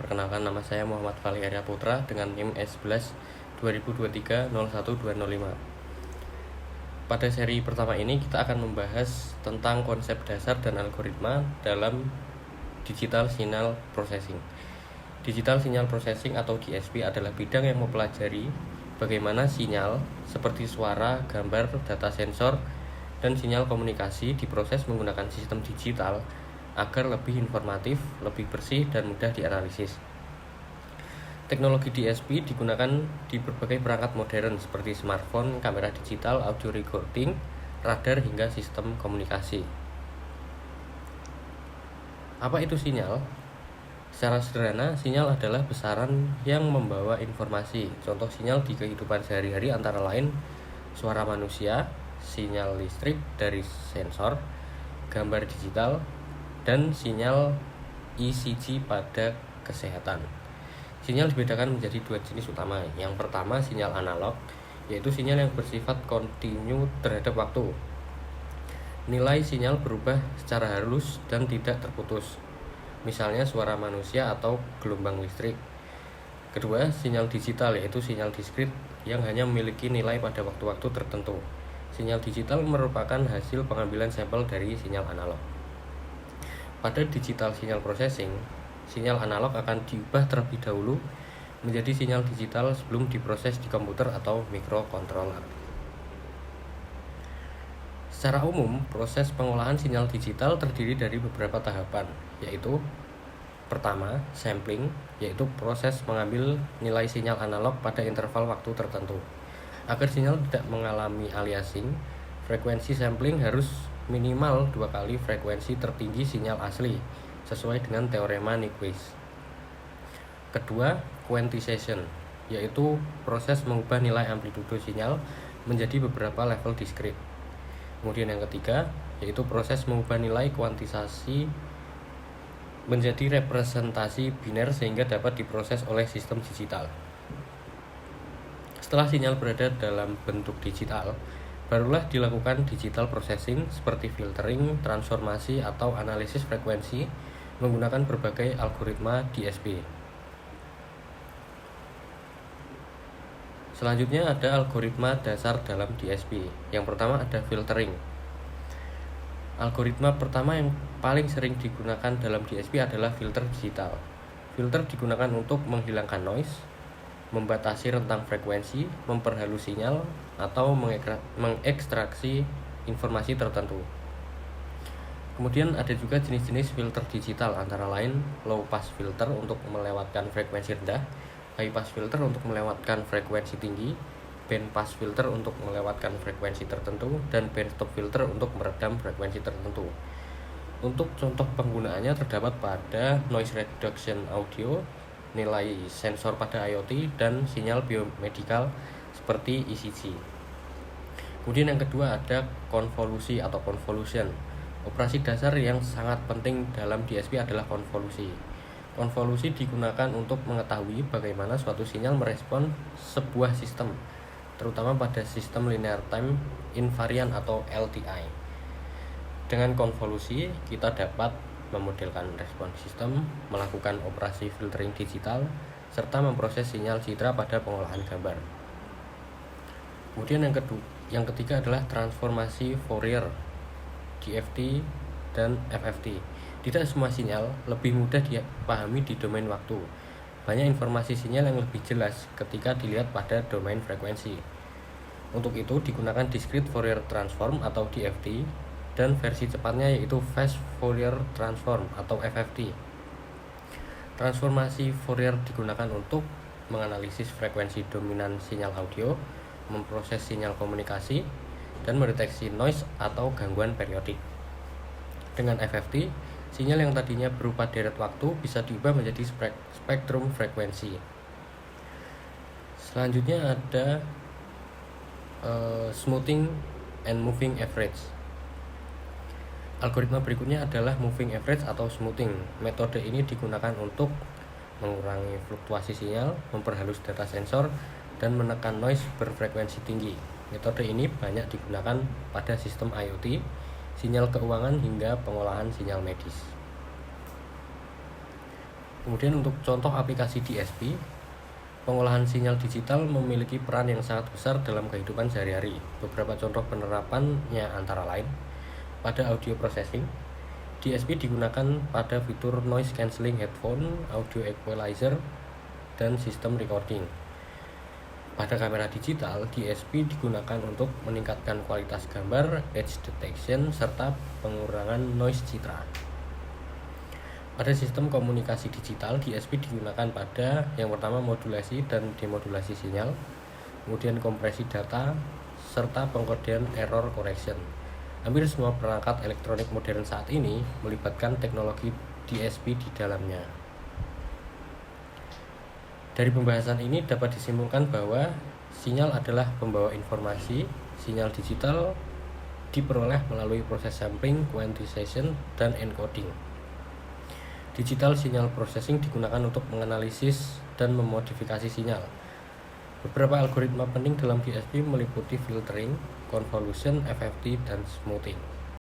Perkenalkan, nama saya Muhammad Valeria Putra dengan NIM S11 2023 01205. Pada seri pertama ini kita akan membahas tentang konsep dasar dan algoritma dalam Digital Signal Processing. Digital Signal Processing atau DSP adalah bidang yang mempelajari bagaimana sinyal seperti suara, gambar, data sensor, dan sinyal komunikasi diproses menggunakan sistem digital agar lebih informatif, lebih bersih, dan mudah dianalisis. Teknologi DSP digunakan di berbagai perangkat modern seperti smartphone, kamera digital, audio recording, radar, hingga sistem komunikasi. Apa itu sinyal? Secara sederhana, sinyal adalah besaran yang membawa informasi. Contoh sinyal di kehidupan sehari-hari antara lain suara manusia, sinyal listrik dari sensor, gambar digital, dan sinyal ECG pada kesehatan. Sinyal dibedakan menjadi dua jenis utama. Yang pertama, sinyal analog, yaitu sinyal yang bersifat kontinu terhadap waktu. Nilai sinyal berubah secara halus dan tidak terputus, misalnya suara manusia atau gelombang listrik. Kedua, sinyal digital, yaitu sinyal diskrit yang hanya memiliki nilai pada waktu-waktu tertentu. Sinyal digital merupakan hasil pengambilan sampel dari sinyal analog. Pada digital signal processing, sinyal analog akan diubah terlebih dahulu menjadi sinyal digital sebelum diproses di komputer atau microcontroller. Secara umum, proses pengolahan sinyal digital terdiri dari beberapa tahapan, yaitu pertama, sampling, yaitu proses mengambil nilai sinyal analog pada interval waktu tertentu. Agar sinyal tidak mengalami aliasing, frekuensi sampling harus minimal 2 kali frekuensi tertinggi sinyal asli sesuai dengan teorema Nyquist. Kedua, quantization, yaitu proses mengubah nilai amplitudo sinyal menjadi beberapa level diskrit. Kemudian yang ketiga, yaitu proses mengubah nilai kuantisasi menjadi representasi biner sehingga dapat diproses oleh sistem digital. Setelah sinyal berada dalam bentuk digital, barulah dilakukan digital processing seperti filtering, transformasi, atau analisis frekuensi menggunakan berbagai algoritma DSP. Selanjutnya ada algoritma dasar dalam DSP. Yang pertama ada filtering. Algoritma pertama yang paling sering digunakan dalam DSP adalah filter digital. Filter digunakan untuk menghilangkan noise, membatasi rentang frekuensi, memperhalus sinyal, atau mengekstraksi informasi tertentu. Kemudian ada juga jenis-jenis filter digital, antara lain low pass filter untuk melewatkan frekuensi rendah, high pass filter untuk melewatkan frekuensi tinggi, band pass filter untuk melewatkan frekuensi tertentu, dan band stop filter untuk meredam frekuensi tertentu. Untuk contoh penggunaannya terdapat pada noise reduction audio, nilai sensor pada IoT, dan sinyal biomedikal seperti ECG. Kemudian yang kedua ada konvolusi atau convolution. Operasi dasar yang sangat penting dalam DSP adalah konvolusi. Konvolusi digunakan untuk mengetahui bagaimana suatu sinyal merespon sebuah sistem, terutama pada sistem linear time invariant atau LTI. Dengan konvolusi, kita dapat memodelkan respon sistem, melakukan operasi filtering digital, serta memproses sinyal citra pada pengolahan gambar. Kemudian yang ketiga adalah transformasi Fourier, DFT, dan FFT. Tidak semua sinyal lebih mudah dipahami di domain waktu. Banyak informasi sinyal yang lebih jelas ketika dilihat pada domain frekuensi. Untuk itu digunakan Discrete Fourier Transform atau DFT, dan versi cepatnya yaitu Fast Fourier Transform atau FFT. Transformasi Fourier digunakan untuk menganalisis frekuensi dominan sinyal audio, memproses sinyal komunikasi, dan mendeteksi noise atau gangguan periodik. Dengan FFT, sinyal yang tadinya berupa deret waktu bisa diubah menjadi spektrum frekuensi. Selanjutnya ada smoothing and moving average. Algoritma berikutnya adalah moving average atau smoothing. Metode ini digunakan untuk mengurangi fluktuasi sinyal, memperhalus data sensor, dan menekan noise berfrekuensi tinggi. Metode ini banyak digunakan pada sistem IoT, sinyal keuangan, hingga pengolahan sinyal medis. Kemudian untuk contoh aplikasi DSP, pengolahan sinyal digital memiliki peran yang sangat besar dalam kehidupan sehari-hari. Beberapa contoh penerapannya antara lain, pada audio processing, DSP digunakan pada fitur noise cancelling headphone, audio equalizer, dan sistem recording. Pada kamera digital, DSP digunakan untuk meningkatkan kualitas gambar, edge detection, serta pengurangan noise citra. Pada sistem komunikasi digital, DSP digunakan pada yang pertama modulasi dan demodulasi sinyal, kemudian kompresi data, serta pengkodean error correction. Hampir semua perangkat elektronik modern saat ini melibatkan teknologi DSP di dalamnya. Dari pembahasan ini dapat disimpulkan bahwa sinyal adalah pembawa informasi. Sinyal digital diperoleh melalui proses sampling, quantization, dan encoding. Digital signal processing digunakan untuk menganalisis dan memodifikasi sinyal. Beberapa algoritma penting dalam DSP meliputi filtering, convolution, FFT, dan smoothing.